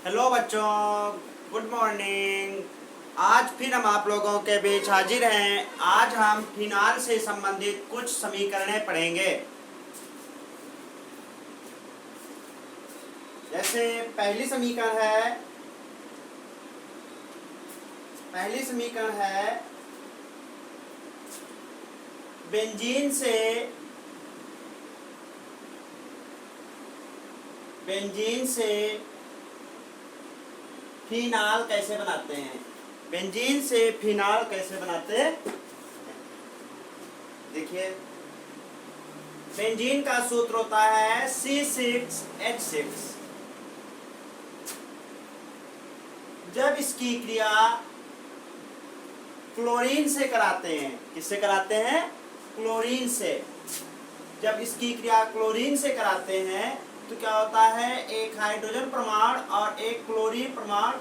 Hello बच्चों, good morning. आज फिर हम आप लोगों के बीच हाजिर हैं। आज हम फिनाल से संबंधित कुछ समीकरणें पढ़ेंगे। जैसे पहली समीकरण है बेंजीन से फिनाल कैसे बनाते हैं। बेंजीन से फिनाल कैसे बनाते हैं, देखिए। बेंजीन का सूत्र होता है C6H6। जब इसकी क्रिया क्लोरीन से कराते हैं, किससे कराते हैं? क्लोरीन से। जब इसकी क्रिया क्लोरीन से कराते हैं तो क्या होता है, एक हाइड्रोजन परमाणु और एक क्लोरीन परमाणु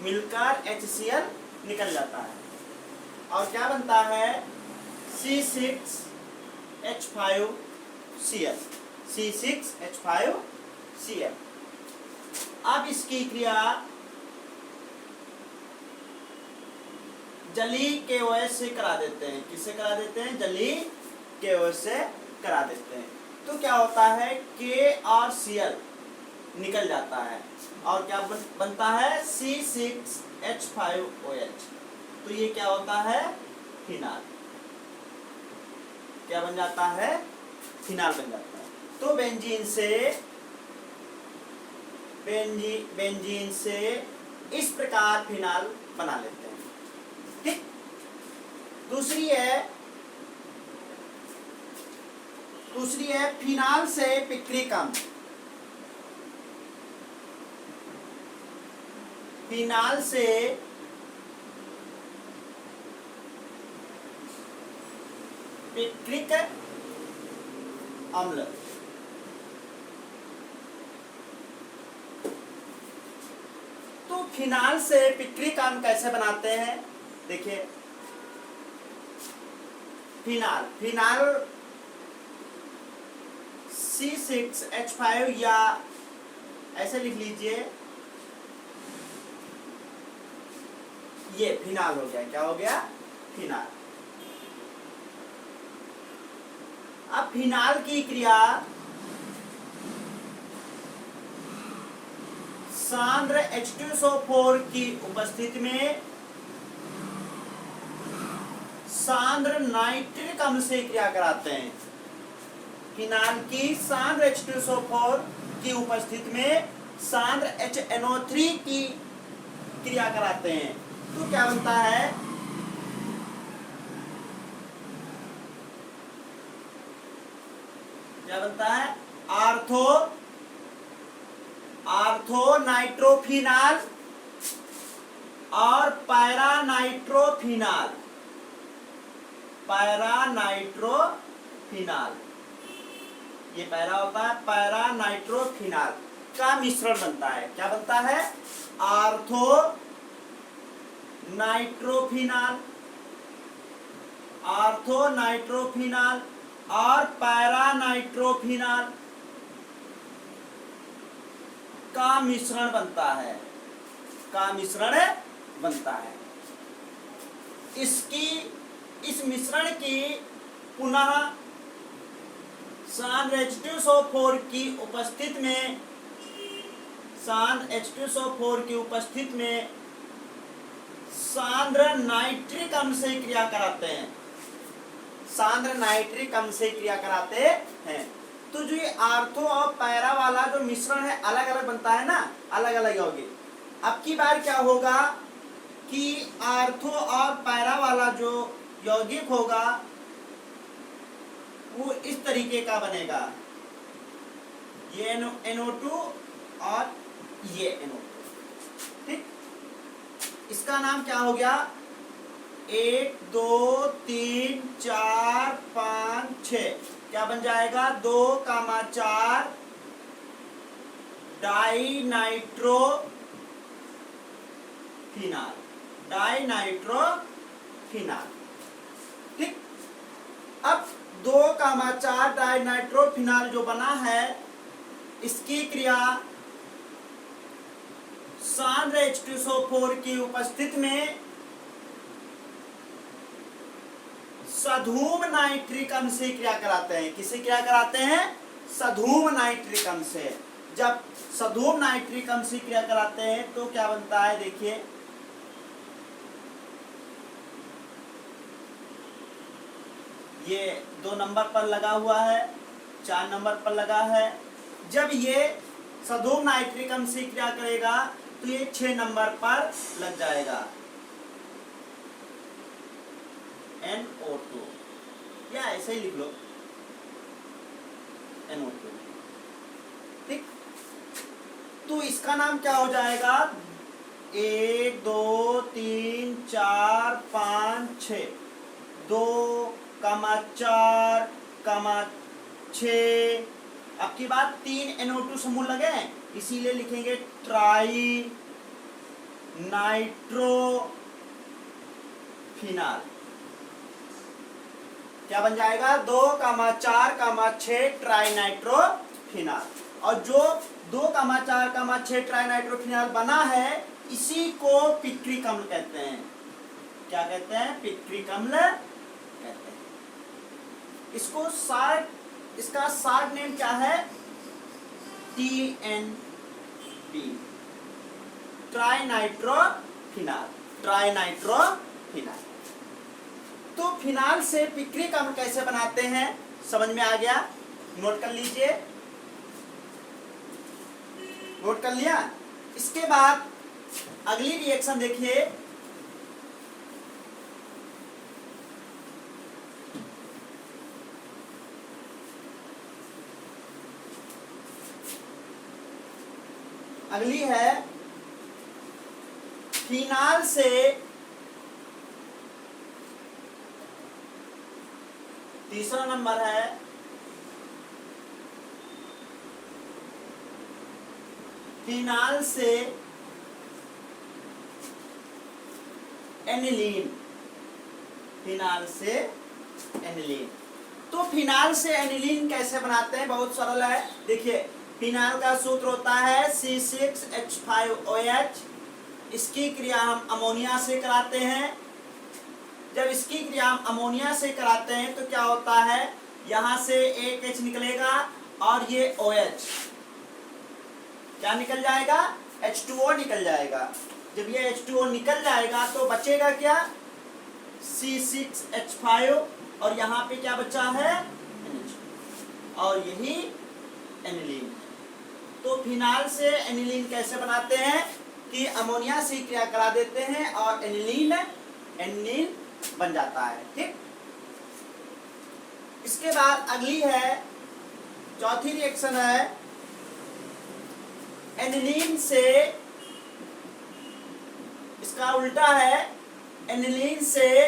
मिलकर HCl निकल जाता है और क्या बनता है, C6H5Cl। C6H5Cl। अब इसकी क्रिया जलीय KOH से करा देते हैं। किससे करा देते हैं? जलीय KOH से करा देते हैं। तो क्या होता है, K और Cl निकल जाता है और क्या बनता है, C6H5OH। तो ये क्या होता है, फिनाल। क्या बन जाता है? फिनाल बन जाता है। तो बेंजीन से इस प्रकार फिनाल बना लेते हैं। ठीक। दूसरी है फिनाल से पिक्रिक अम्ल। फिनाल से पिक्रिक अम्ल। तो फिनाल से पिक्रिक अम्ल कैसे बनाते हैं, देखिए। फिनाल C6H5, या ऐसे लिख लीजिए, ये फिनाल हो गया। क्या हो गया? फिनाल। अब फिनाल की क्रिया सांद्र H2SO4 की उपस्थिति में सांद्र नाइट्रिक अम्ल से क्रिया कराते हैं। फिनाल की सांद्र H2SO4 की उपस्थिति में सांद्र HNO3 की क्रिया कराते हैं। तो क्या बनता है, आर्थो नाइट्रोफिनाल और पैरा नाइट्रोफिनाल। ये पैरा होता है, पैरा नाइट्रोफिनाल का मिश्रण बनता है। क्या बनता है? आर्थो नाइट्रोफिनाल और पैरा नाइट्रोफिनाल का मिश्रण बनता है। इस मिश्रण की पुनः सांद्र H2SO4 की उपस्थिति में सांद्र नाइट्रिक अम्ल से क्रिया कराते हैं। तो जो ये आर्थो और पैरा वाला जो मिश्रण है, अलग अलग बनता है ना, अलग अलग यौगिक। अब की बार क्या होगा कि आर्थो और पैरा वाला जो यौगिक होगा वो इस तरीके का बनेगा, ये NO2 और ये NO2। ठीक। इसका नाम क्या हो गया, 1 2 3 4 5 6, क्या बन जाएगा, 2,4 डाइनाइट्रोफिनाल। ठीक। अब 2,4 डाइनाइट्रोफिनाल जो बना है, इसकी क्रिया सांद्र H2SO4 की उपस्थिति में सधूम नाइट्रिक अम्ल से क्रिया कराते हैं। किससे क्रिया कराते हैं? सधूम नाइट्रिक अम्ल से। जब सधूम नाइट्रिक अम्ल से क्रिया कराते हैं तो क्या बनता है, देखिए ये 2 नंबर पर लगा हुआ है, 4 नंबर पर लगा है। जब ये सधूम नाइट्रिक अम्ल से क्रिया करेगा तो ये 6 नंबर पर लग जाएगा, NO2, या ऐसे ही लिख लो NO2। ठीक, तो इसका नाम क्या हो जाएगा? 1 2 3 4 5 6, 2, 4, 6। आपकी बात 3 NO2 समूह लगे, इसीलिए लिखेंगे ट्राई नाइट्रो फिनाल। क्या बन जाएगा? 2, 4, 6 ट्राई नाइट्रो फिनाल। और जो 2, 4, 6 ट्राई नाइट्रो फिनाल बना है इसी को पिक्रिक अम्ल कहते हैं। क्या कहते हैं? पिक्रिक अम्ल कहते हैं। इसको इसका शॉर्ट नेम क्या है? TNP, tri nitro phenol, tri nitro phenol. तो फिनाल से पिक्रिक अम्ल कैसे बनाते हैं समझ में आ गया? नोट कर लीजिए, नोट कर लिया। इसके बाद अगली रिएक्शन देखिए, अगली है फिनाल से तीसरा नंबर है फिनाल से एनिलीन, फिनाल से एनिलीन। तो फिनाल से एनिलीन कैसे बनाते हैं? बहुत सरल है। देखिए फिनाल का सूत्र होता है C6H5OH। इसकी क्रिया हम अमोनिया से कराते हैं। जब इसकी क्रिया हम अमोनिया से कराते हैं तो क्या होता है, यहाँ से एक H निकलेगा और ये OH क्या निकल जाएगा? H2O निकल जाएगा। जब ये H2O निकल जाएगा तो बचेगा क्या? C6H5 और यहाँ पे क्या बचा है? NH, और यही एनिलीन। तो फिनाल से एनिलीन कैसे बनाते हैं कि अमोनिया से क्रिया करा देते हैं और एनिलीन बन जाता है। ठीक, इसके बाद अगली है चौथी रिएक्शन है एनिलीन से, इसका उल्टा है एनिलीन से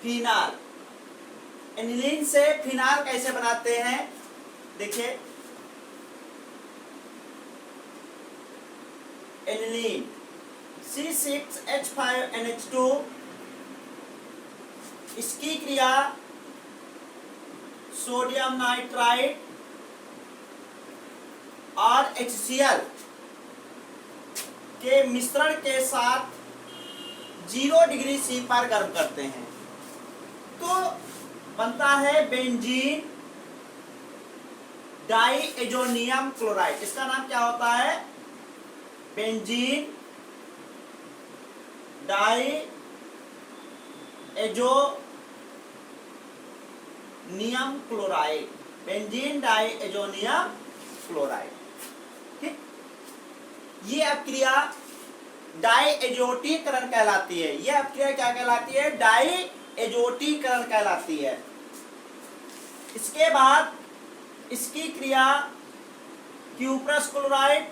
फिनाल। एनिलीन से फिनाल कैसे बनाते हैं? देखिए एनिलीन C6H5NH2, इसकी क्रिया सोडियम नाइट्राइड और HCl के मिश्रण के साथ 0 डिग्री C पर गर्म करते हैं तो बनता है बेंजीन डाइएजोनियम क्लोराइड। इसका नाम क्या होता है? Benzene diazonium chloride, benzene diazonium chloride. ठीक, ये अपक्रिया डाइएजोटीकरण कहलाती है। यह अपक्रिया क्या कहलाती है? डाइएजोटीकरण कहलाती है। इसके बाद इसकी क्रिया क्यूप्रस क्लोराइड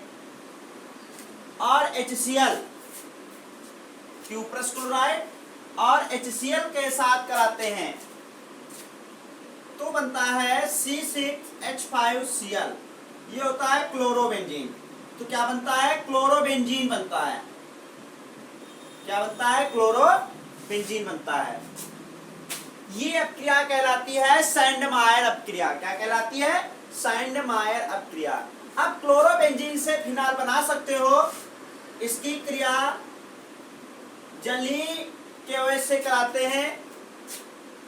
और HCl, क्यूप्रस क्लोराइड और HCl के साथ कराते हैं तो बनता है C6H5Cl। ये होता है क्लोरोबेंजीन। तो क्या बनता है? क्लोरोबेंजीन बनता है। क्या बनता है? क्लोरोबेंजीन बनता है। ये अपक्रिया कहलाती है सैंडमायर अपक्रिया। क्या कहलाती है? सैंडमायर अपक्रिया। अब क्लोरोबेंजीन से फिनाल बना सकते हो। इसकी क्रिया जलीय के वजह से कराते हैं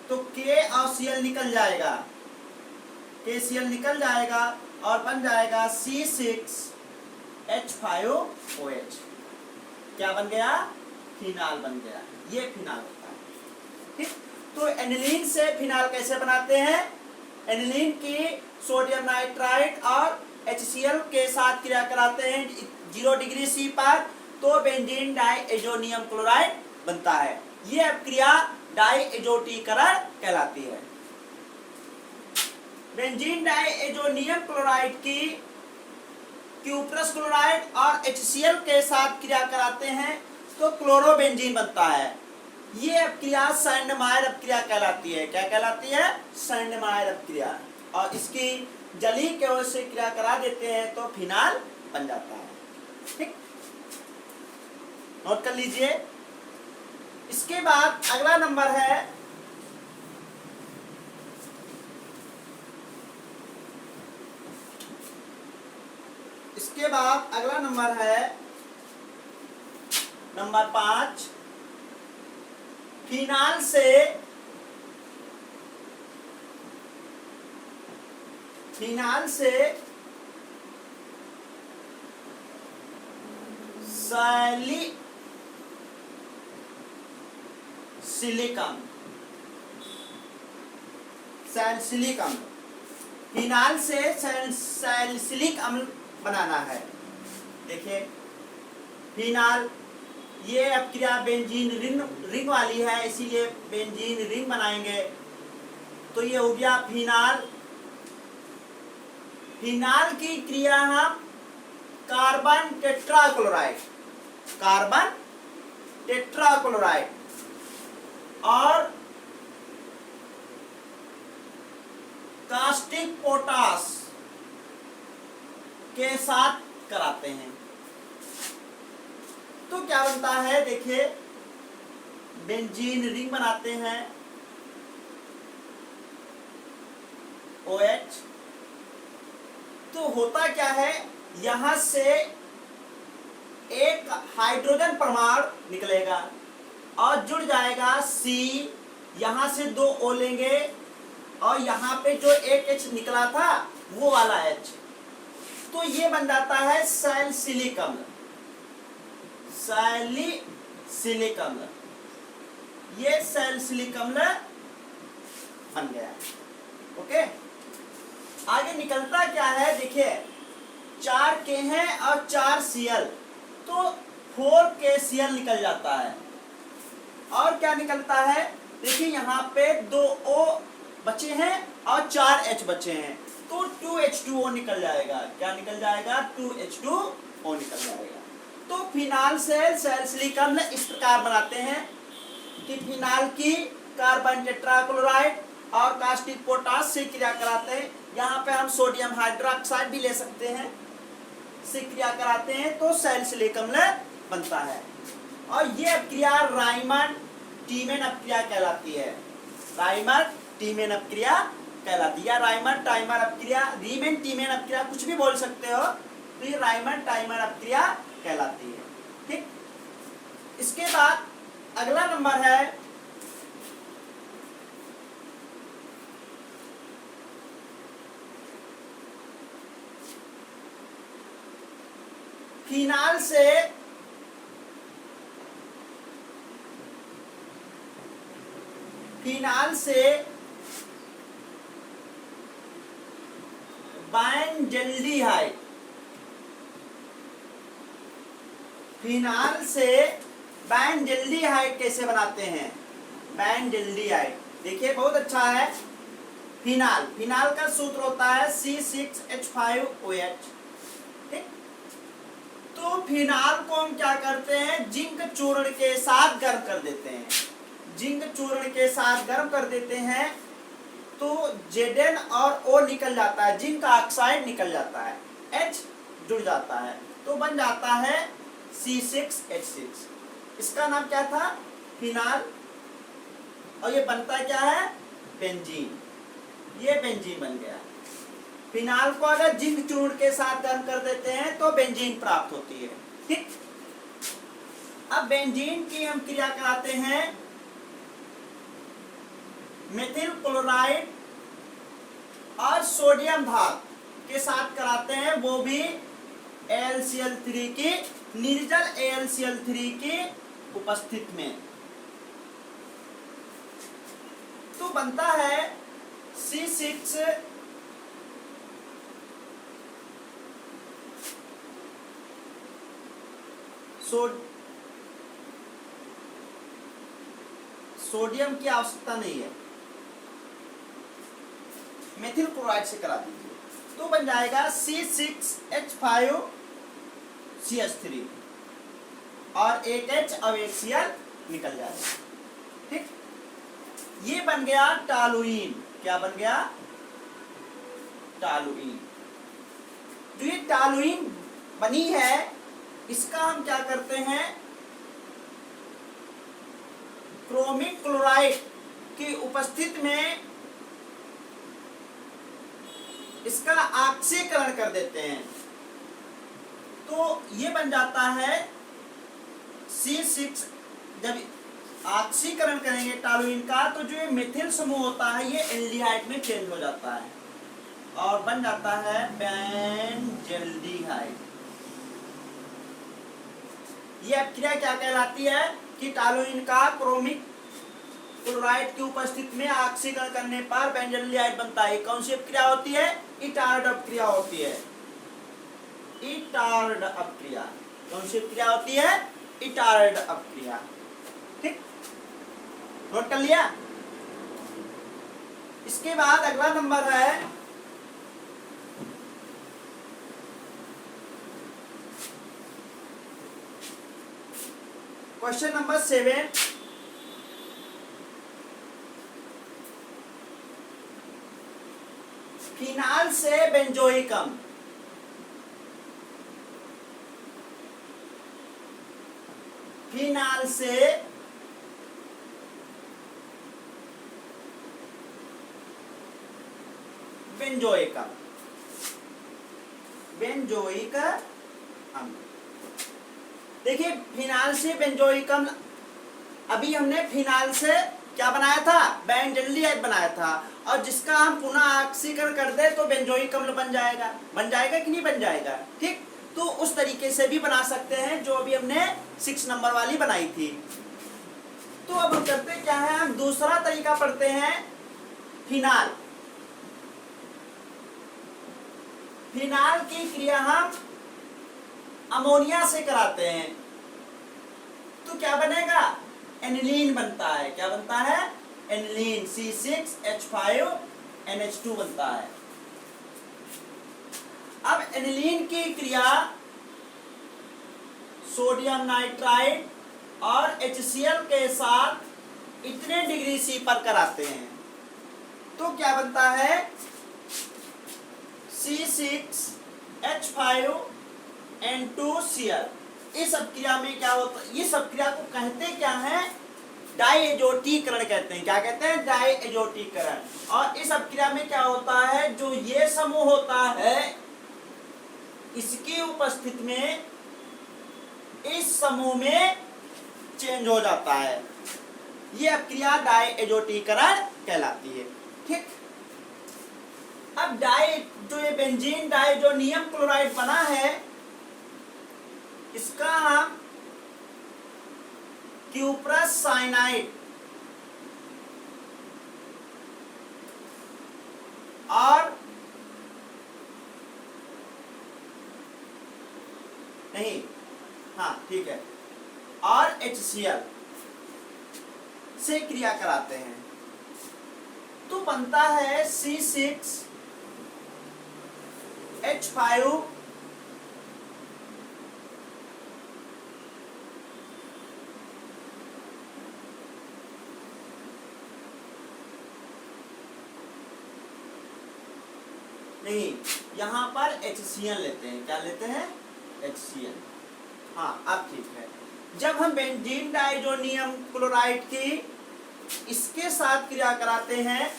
तो के और Cl निकल जाएगा, KCl निकल जाएगा और बन जाएगा C6H5OH। क्या बन गया? फिनाल बन गया। ये फिनाल होता है। ठीक, तो एनिलीन से फिनाल कैसे बनाते हैं? एनिलीन की सोडियम नाइट्राइड और HCl के साथ क्रिया कराते हैं 0 डिग्री C पर, तो बेंजीन डाइएजोनियम क्लोराइड बनता है। ये क्रिया डाइएजोटीकरण कहलाती है। बेंजीन डाइएजोनियम क्लोराइड की क्यूप्रस क्लोराइड और HCl के साथ क्रिया कराते हैं तो क्लोरोबेंजीन बनता है। ये अपक्रिया सैंडमायर अपक्रिया कहलाती है। क्या कहलाती है? सैंडमायर अपक्रिया। और इसकी जलीय के वजह से क्रिया करा देते हैं तो फिनाल बन जाता है। ठीक, नोट कर लीजिए। इसके बाद अगला नंबर है नंबर 5। फिनाल से सैलिसिलिक अम्ल, फिनाल से सैलिसिलिक अम्ल बनाना है। देखिए फिनाल, ये अपक्रिया बेंजीन रिंग वाली है, इसीलिए बेंजीन रिंग बनाएंगे। तो ये हो गया फिनाल। फिनाल की क्रिया हम कार्बन टेट्राक्लोराइड और कास्टिक पोटास के साथ कराते हैं तो क्या बनता है? देखिए बेंजीन रिंग बनाते हैं OH। तो होता क्या है, यहां से एक हाइड्रोजन परमाणु निकलेगा और जुड़ जाएगा C, यहां से 2 O लेंगे और यहाँ पे जो एक H निकला था वो वाला H, तो ये बन जाता है सैलिसिलिक अम्ल। ये सैलिसिलिक अम्ल बन गया। ओके, आगे निकलता क्या है? देखिए 4 K है और 4 Cl, तो 4 KCl निकल जाता है। और क्या निकलता है? देखिए यहाँ पे 2 O बचे हैं और 4 H बचे हैं, तो 2H2O निकल जाएगा। क्या निकल जाएगा? 2H2O निकल जाएगा। तो फिनाल से सैलिसिलिक अम्ल इस प्रकार बनाते हैं कि फिनाल की कार्बन टेट्राक्लोराइड और कास्टिक पोटास से क्रिया कराते हैं। यहाँ पे हम सोडियम हाइड्रोक्साइड भी ले सकते हैं, से क्रिया कराते हैं तो सैलिसिलिक अम्ल बनता है। और ये अपक्रिया राइमंड-टीमन अपक्रिया कहलाती है। राइमंड-टीमन अपक्रिया कहलाती है, या राइमंड-टाइमर अपक्रिया, रीमन-टीमन अपक्रिया, कुछ भी बोल सकते हो। तो ये राइमंड-टाइमर अपक्रिया कहलाती है। ठीक, इसके बाद अगला नंबर है फिनाल से बेंजल्डिहाइड। फिनाल से बेंजल्डिहाइड कैसे बनाते हैं? बेंजल्डिहाइड देखिए बहुत अच्छा है। फिनाल का सूत्र होता है C6H5OH। ठीक, तो फिनाल को हम क्या करते हैं? जिंक चूर्ण के साथ गर्म कर देते हैं। जिंक चूर्ण के साथ गर्म कर देते हैं तो Zn और O निकल जाता है, जिंक ऑक्साइड निकल जाता है, H जुड़ जाता है, तो बन जाता है C6H6। इसका नाम क्या था? फिनाल। और ये बनता क्या है? बेंजीन। ये बेंजीन बन गया। फिनाल को अगर जिंक चूर्ण के साथ गर्म कर देते हैं तो बेंजीन प्राप्त होती है। ठीक, अब बेंजीन की हम क्रिया कराते हैं मेथिल क्लोराइड और सोडियम धात के साथ कराते हैं, वो भी AlCl3 की निर्जल AlCl3 की उपस्थिति में। तो बनता है C6 सोडियम की आवश्यकता नहीं है, मेथिल क्लोराइड से करा दीजिए तो बन जाएगा C6H5CH3 और एक H अब एक Cl निकल जाएगा। ठीक, ये बन गया टॉलुइन। क्या बन गया? टॉलुइन। जो ये टॉलुइन बनी है इसका हम क्या करते हैं, क्रोमिक क्लोराइड की उपस्थिति में इसका ऑक्सीकरण कर देते हैं, तो ये बन जाता है C6। जब ऑक्सीकरण करेंगे टॉलुइन का तो जो ये मेथिल समूह होता है ये एल्डिहाइड में चेंज हो जाता है और बन जाता है बेंजल्डिहाइड। ये क्रिया क्या कहलाती है कि टॉलुइन का क्रोमिक क्लोराइड की उपस्थिति में ऑक्सीकरण करने पर बेंजल्डिहाइड बनता है। कौन सी क्रिया होती है? इटार्ड अप क्रिया होती है। इटार्ड अप क्रिया कौन सी क्रिया होती है? इटार्ड अप क्रिया। ठीक, नोट कर लिया। इसके बाद अगला नंबर है क्वेश्चन नंबर 7। फिनाल से बेंजोइकम। फिनाल से बेंजोइकम। बेंजोइक अम्ल। देखिए फिनाल से बेंजोइकम, अभी हमने फिनाल से क्या बनाया था? बेंजल्डिहाइड बनाया था, और जिसका हम पुनः ऑक्सीकरण कर दे तो बेंजोइक अम्ल बन जाएगा। बन जाएगा कि नहीं बन जाएगा? ठीक, तो उस तरीके से भी बना सकते हैं जो अभी हमने 6 नंबर वाली बनाई थी। तो अब हम करते क्या है, हम दूसरा तरीका पढ़ते हैं फिनाल। फिनाल की क्रिया हम अमोनिया से कराते हैं तो क्या बनेगा? एनिलीन बनता है। क्या बनता है? एनिलीन। C6H5NH2 बनता है। अब एनिलीन की क्रिया सोडियम नाइट्राइड और HCl के साथ इतने डिग्री C पर कराते हैं तो क्या बनता है? C6H5N2Cl। इस अपक्रिया में क्या होता है? इस अपक्रिया को कहते क्या है? डाइएजोटीकरण कहते हैं। क्या कहते हैं? डाइएजोटीकरण। और इस अपक्रिया में क्या होता है, जो ये समूह होता है इसकी उपस्थिति में इस समूह में चेंज हो जाता है। ये अपक्रिया डाइएजोटीकरण कहलाती है। ठीक, अब जो ये बेंजीन डाइजोनियम क्लोराइड बना है इसका हम क्यूप्रस साइनाइड और नहीं, हाँ ठीक है, और HCl से क्रिया कराते हैं तो बनता है C6H5 नहीं, यहां पर HCl लेते हैं। क्या लेते हैं? HCl। हाँ अब ठीक है। जब हम बेंजीन डाइजोनियम क्लोराइड की इसके साथ क्रिया कराते हैं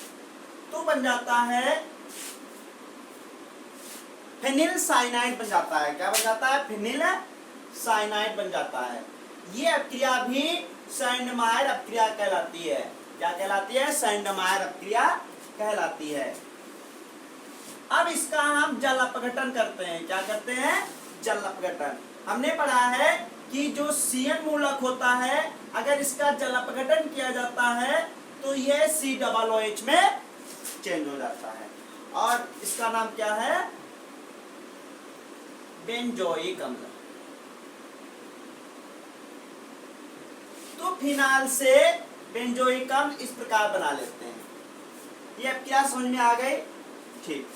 तो बन जाता है फिनिल साइनाइड बन जाता है। क्या बन जाता है? फिनिल साइनाइड बन जाता है। ये अपक्रिया भी सैंडमायर अपक्रिया कहलाती है। क्या कहलाती है? सैंडमायर अपक्रिया कहलाती है। अब इसका हम जल अपघटन करते हैं। क्या करते हैं? जल अपघटन। हमने पढ़ा है कि जो CN मूलक होता है, अगर इसका जल अपघटन किया जाता है तो यह COOH में चेंज हो जाता है और इसका नाम क्या है? बेंजोइक अम्ल। तो फिनाल से बेंजोइक अम्ल इस प्रकार बना लेते हैं। ये अब क्या समझ में आ गई? ठीक।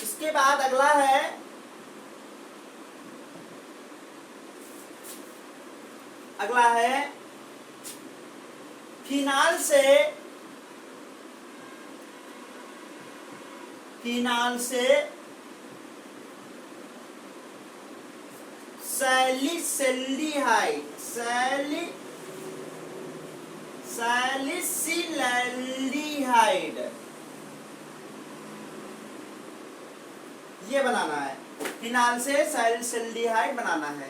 इसके बाद अगला है फिनाल से सैलिसिलैल्डिहाइड ये बनाना है। फिनाल से सैलिसिलैल्डिहाइड बनाना है।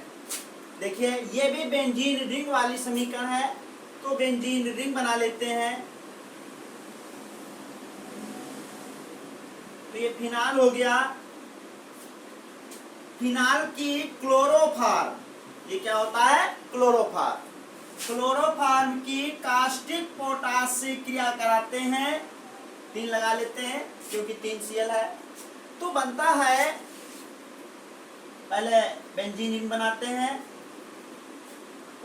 देखिए ये भी बेंजीन रिंग वाली समीकरण है, तो बेंजीन रिंग बना लेते हैं। तो ये फिनाल हो गया। फिनाल की क्लोरोफॉर्म, ये क्या होता है? क्लोरोफॉर्म। क्लोरोफॉर्म की कास्टिक पोटाश से क्रिया कराते हैं। 3 लगा लेते हैं क्योंकि 3 Cl है। तो बनता है, पहले बेंजीन रिंग बनाते हैं,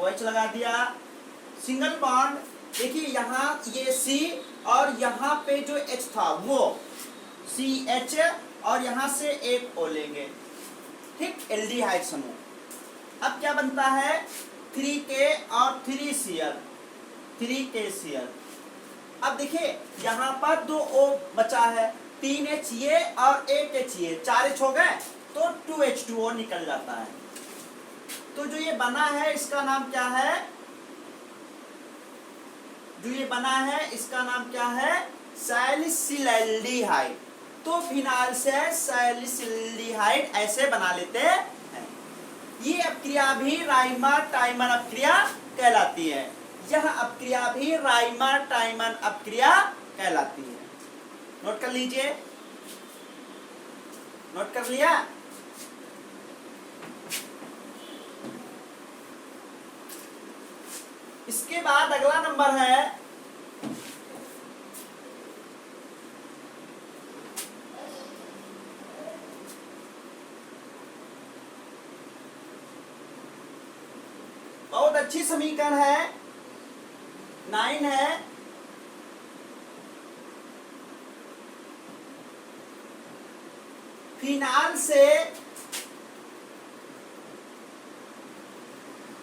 OH लगा दिया, सिंगल बॉन्ड। देखिए यहाँ ये C और यहाँ पे जो H था वो CH और यहाँ से एक O लेंगे, ठीक, एल्डिहाइड समूह। अब क्या बनता है? 3K और 3Cl, 3KCl। अब देखिए यहाँ पर 2 O बचा है, 3H ये और 1H ये, 4H हो गए तो 2H2O निकल जाता है। तो जो ये बना है इसका नाम क्या है? सैलिसिलैल्डिहाइड। तो फिनाल से सैलिसिलैल्डिहाइड ऐसे बना लेते हैं। ये अपक्रिया भी राइमर-टाइमर अपक्रिया कहलाती है। यह अपक्रिया भी राइमर-टाइमर अपक्रिया कहलाती है। नोट कर लीजिए। नोट कर लिया? इसके बाद अगला नंबर है बहुत अच्छी समीकरण है, 9 है। फिनाल से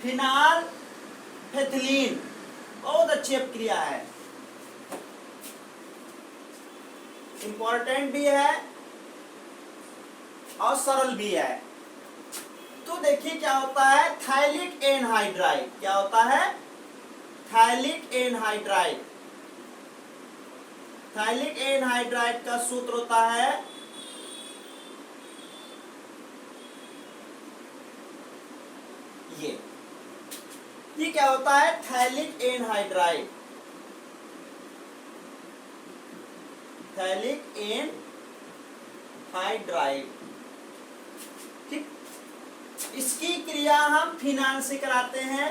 फिनाल फेथिलीन बहुत अच्छी अपक्रिया है, इंपॉर्टेंट भी है और सरल भी है। तो देखिए क्या होता है? थाइलिक एनहाइड्राइड। क्या होता है? थाइलिक एनहाइड्राइड। थाइलिक एनहाइड्राइड का सूत्र होता है ये क्या होता है? थाइलिक एनहाइड्राइड। थाइलिक एनहाइड्राइड, ठीक। इसकी क्रिया हम फिनाल से कराते हैं।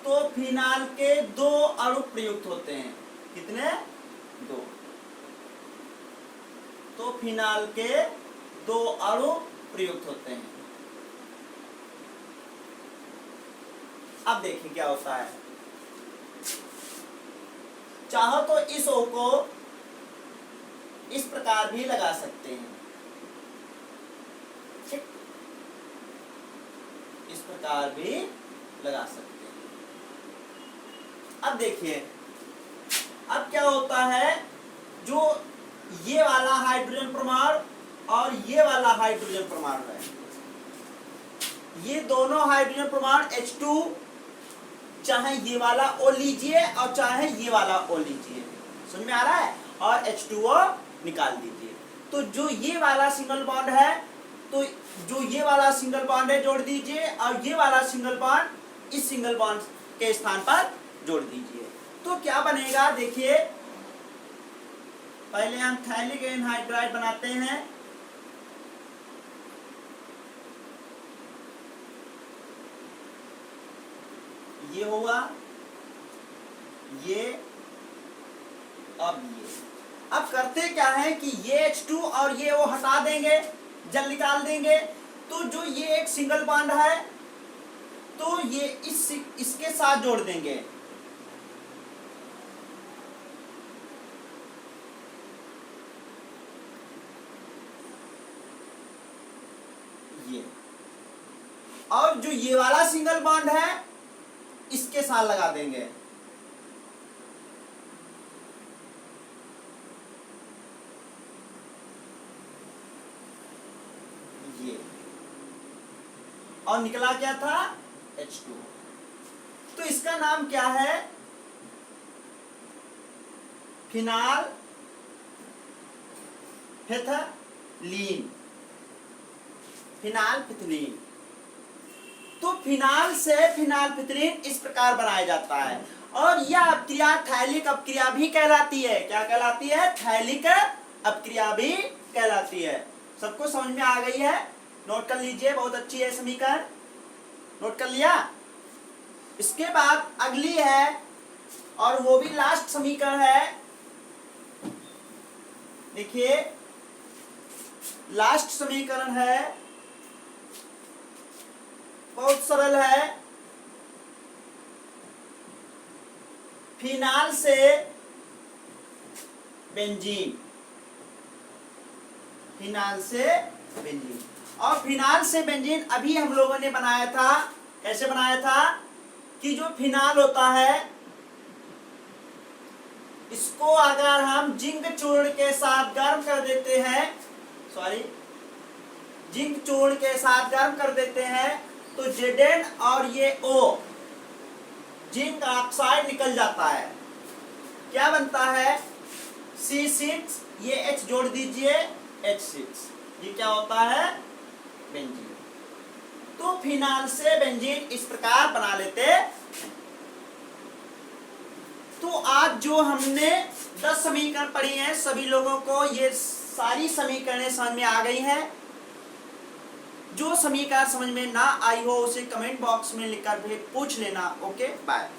तो फिनाल के 2 अणु प्रयुक्त होते हैं। कितने? 2। तो फिनाल के 2 अणु प्रयुक्त होते हैं। अब देखिए क्या होता है। चाहो तो इस O को इस प्रकार भी लगा सकते हैं, ठीक, इस प्रकार भी लगा सकते हैं। अब देखिए अब क्या होता है? जो ये वाला हाइड्रोजन परमाणु और ये वाला हाइड्रोजन परमाणु है, ये दोनों हाइड्रोजन परमाणु H2, चाहे ये वाला O लीजिए और चाहे ये वाला O लीजिए, समझ में आ रहा है? और H2O निकाल दीजिए। तो जो ये वाला सिंगल बॉन्ड है, तो जो ये वाला सिंगल बॉन्ड है जोड़ दीजिए, और ये वाला सिंगल बॉन्ड इस सिंगल बॉन्ड के स्थान पर जोड़ दीजिए। तो क्या बनेगा देखिए, पहले हम थैलिक एनहाइड्राइड बनाते हैं। ये हुआ, ये, अब करते क्या है कि ये H2 और ये वो हटा देंगे, जल निकाल देंगे। तो जो ये एक सिंगल बॉन्ड है, तो ये इसके साथ जोड़ देंगे। ये, और जो ये वाला सिंगल बॉन्ड है इसके साथ लगा देंगे। ये, और निकला क्या था, H2। तो इसका नाम क्या है, फिनाल फिनालफिथलीन। फिनालफिथलीन। तो फिनाल से फिनालफिथलीन इस प्रकार बनाया जाता है। और यह अपक्रिया थैलिक अपक्रिया भी कहलाती है। क्या कहलाती है, थैलिक अपक्रिया भी कहलाती है। सबको समझ में आ गई है, नोट कर लीजिए, बहुत अच्छी है समीकरण, नोट कर लिया। इसके बाद अगली है, और वो भी लास्ट समीकरण है। देखिए लास्ट समीकरण है, बहुत सरल है। फिनाल से बेंजीन, फिनाल से बेंजीन। और फिनाल से बेंजीन अभी हम लोगों ने बनाया था। कैसे बनाया था कि जो फिनाल होता है, इसको अगर हम जिंक चूर्ण के साथ गर्म कर देते हैं, जिंक चूर्ण के साथ गर्म कर देते हैं, तो Zn और ये O जिंक ऑक्साइड निकल जाता है। क्या बनता है, C6, ये H जोड़ दीजिए, H6। ये क्या होता है, बेंजीन। तो फिनाल से बेंजीन इस प्रकार बना लेते हैं। तो आज जो हमने 10 समीकरण पढ़ी हैं, सभी लोगों को ये सारी समीकरणें समझ में आ गई हैं। जो समीकरण समझ में ना आई हो उसे कमेंट बॉक्स में लिखकर पूछ लेना। Okay, bye.